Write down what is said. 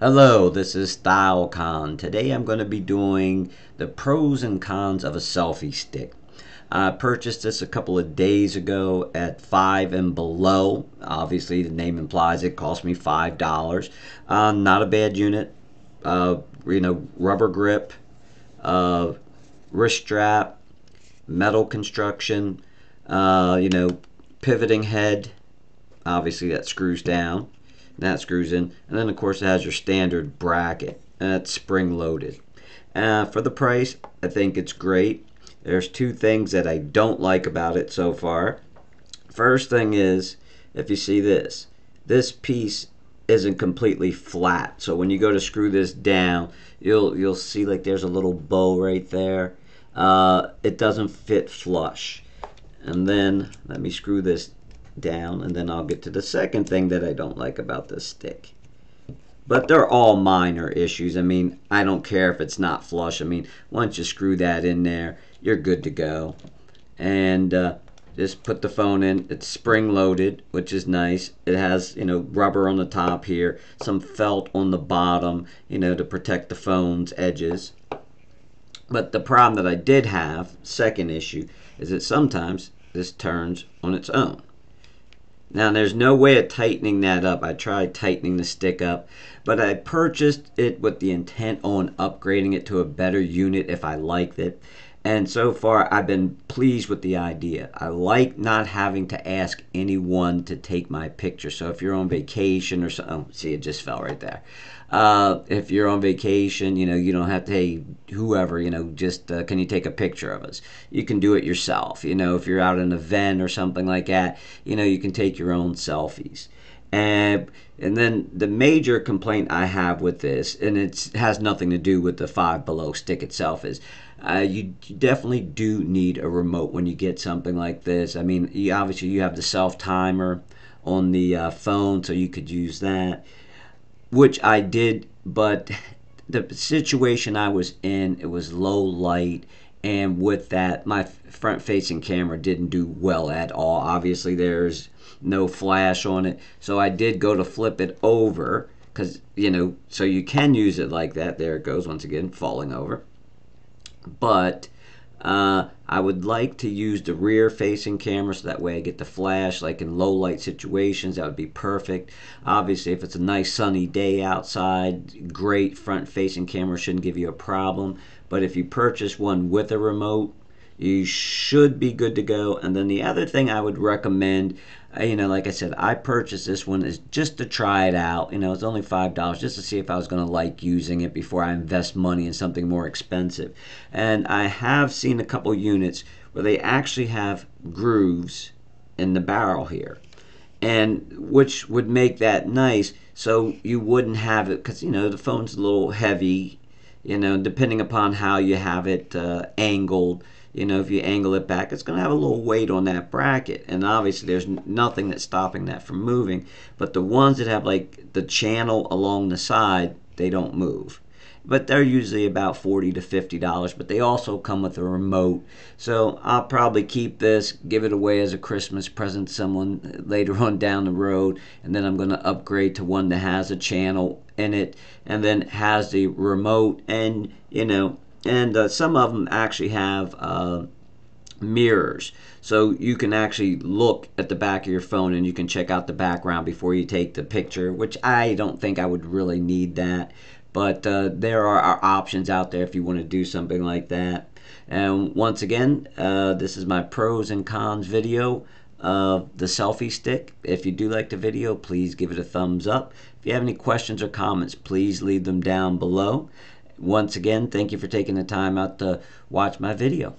Hello, this is StyleCon. Today I'm going to be doing the pros and cons of a selfie stick. I purchased this a couple of days ago at 5 and below. Obviously the name implies it cost me $5. Not a bad unit. Rubber grip, wrist strap, metal construction, pivoting head. Obviously that screws down. That screws in, and then of course it has your standard bracket, and it's spring loaded. For the price, I think it's great. There's two things that I don't like about it so far. First thing is, if you see this piece isn't completely flat, so when you go to screw this down, you'll see like there's a little bow right there. It doesn't fit flush. And then let me screw this down, and then I'll get to the second thing that I don't like about this stick. But they're all minor issues. I mean, I don't care if it's not flush. I mean, once you screw that in there, you're good to go. And just put the phone in. It's spring loaded, which is nice. It has, rubber on the top here, some felt on the bottom, to protect the phone's edges. But the problem that I did have, second issue, is that sometimes this turns on its own. Now there's no way of tightening that up. I tried tightening the stick up, but I purchased it with the intent on upgrading it to a better unit if I liked it. And so far I've been pleased with the idea. I like not having to ask anyone to take my picture. So if you're on vacation or something, oh, see, it just fell right there. If you're on vacation, you don't have to, hey, whoever, just can you take a picture of us? You can do it yourself. If you're out at an event or something like that, you can take your own selfies. And then the major complaint I have with this, and it has nothing to do with the 5 below stick itself, is you definitely do need a remote when you get something like this. I mean, obviously you have the self timer on the phone, so you could use that, which I did, but the situation I was in, it was low light, and with that, my front-facing camera didn't do well at all. Obviously, there's no flash on it, so I did go to flip it over, because, so you can use it like that. There it goes, once again, falling over. But I would like to use the rear facing camera so that way I get the flash, like in low light situations. That would be perfect. Obviously if it's a nice sunny day outside, great front facing camera, shouldn't give you a problem. But if you purchase one with a remote, you should be good to go. And then the other thing I would recommend, like I said, I purchased this one is just to try it out. It's only $5 just to see if I was going to like using it before I invest money in something more expensive. And I have seen a couple units where they actually have grooves in the barrel here, and which would make that nice, so you wouldn't have it, because the phone's a little heavy, depending upon how you have it angled. If you angle it back, it's going to have a little weight on that bracket, and obviously there's nothing that's stopping that from moving. But the ones that have like the channel along the side, they don't move. But they're usually about $40 to $50, but they also come with a remote. So I'll probably keep this, give it away as a Christmas present to someone later on down the road, and then I'm going to upgrade to one that has a channel in it, and then has the remote, and some of them actually have mirrors, so you can actually look at the back of your phone and you can check out the background before you take the picture, which I don't think I would really need that. But there are options out there if you want to do something like that. And once again, this is my pros and cons video of the selfie stick. If you do like the video, please give it a thumbs up. If you have any questions or comments, please leave them down below. Once again, thank you for taking the time out to watch my video.